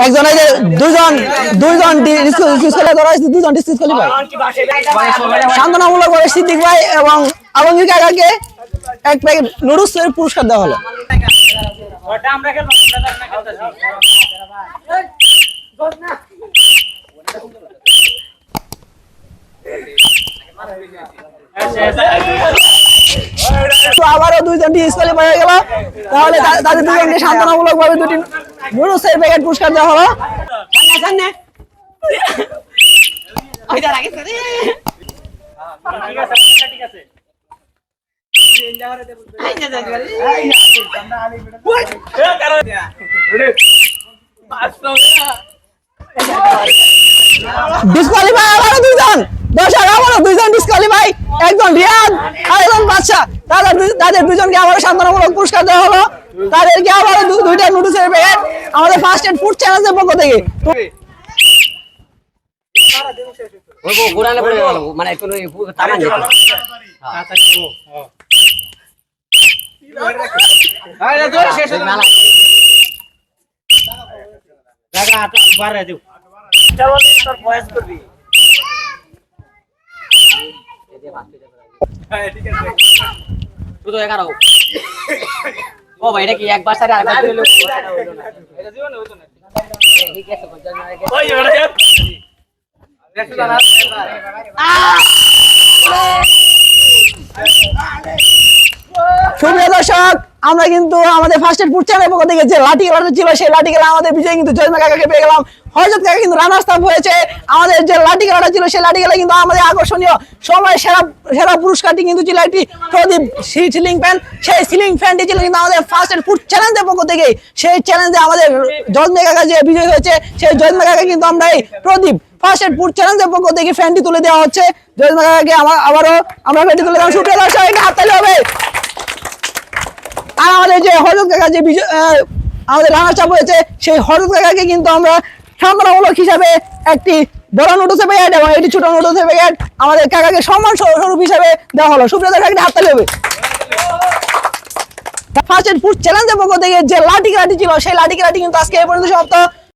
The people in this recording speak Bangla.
একজন এই যে দুইজন ডিসকাসে ধরা হয়েছে, দুজন ডিসকাসে ভাই শান্তনামূলক ভাবে সিদ্দিক ভাই এবং আলমগীর কাকাকে এক প্যাকেট নুডলস এর পুরস্কার দেওয়া হলো। আবারও দুইজন ডিসকালিফাই হয়ে গেল, তাহলে তাদের দুজনকে শান্তনামূলক ভাবে দুটি নুডলস এর প্যাকেট পুরস্কার দেওয়া হলো। ডিসকালিফাই আবারও দুইজন, দর্শক আবারও দুইজন ডিসকালিফাই, একজন রিয়াদ আর একজন বাদশা। তাদের দুজনকে আবারও শান্তনামূলক পুরস্কার দেওয়া হলো। তাদেরকে আবারও দুইটা নুডলসের প্যাকেট আমাদের ফার্স্ট এড ফুড চ্যানেলের পক্ষ থেকে। ও ভাই এটা কি একবার সাথে আরেকবার দিলে এটা জীবনে হতো না। ঠিক আছে ওই সুপ্রিয় দর্শক, আমরা কিন্তু আমাদের ফার্স্ট এড ফুড চ্যানেলের পক্ষ থেকে যে লাঠি খেলাটা ছিল সেই লাঠি খেলা আমাদের বিজয় কিন্তু জয়মা কাকাকে পেয়ে গেলাম। হযরত কাকা কিন্তু রানার্স আপ হয়েছে। আমাদের যে লাঠি খেলাটা ছিল সেই লাঠি খেলা কিন্তু আমাদের আকর্ষণীয় সময় সেরা পুরস্কারটি কিন্তু ছিল একটি প্রদীপ সিলিং ফ্যান। সেই সিলিং ফ্যানটি ছিল কিন্তু আমাদের ফার্স্ট এড ফুড চ্যানেলের পক্ষ থেকে। সেই চ্যালেঞ্জে আমাদের জয়মা কাকা যে বিজয় হয়েছে, সেই জয়মা কাকা কিন্তু আমরা এই প্রদীপ ফার্স্ট এড ফুড চ্যানেলের পক্ষ থেকে ফ্যানটি তুলে দেওয়া হচ্ছে। জয়মা কাকাকে আবারও আমরা ফ্যানটি তুলে দেওয়া। সুপ্রিয় দর্শক, এটা হাততালি হবে। আর আমাদের যে হযরত কাকা যে আমাদের রানার্স আপ হয়েছে, সেই হযরত কাকাকে কিন্তু আমরা সম্মানমূলক হিসাবে একটি বড় নুডলসের প্যাকেট এবং একটি ছোট নুডলসের প্যাকেট আমাদের কাকাকে সম্মান স্বরূপ হিসাবে দেওয়া হলো। সুপ্রিয় দর্শক, একটা হাততালি হবে। ফার্স্ট এড ফুড চ্যালেঞ্জের পক্ষ থেকে যে লাঠি খেলাটি ছিল সেই লাঠি খেলাটি কিন্তু আজকে এই পর্যন্ত সমাপ্ত।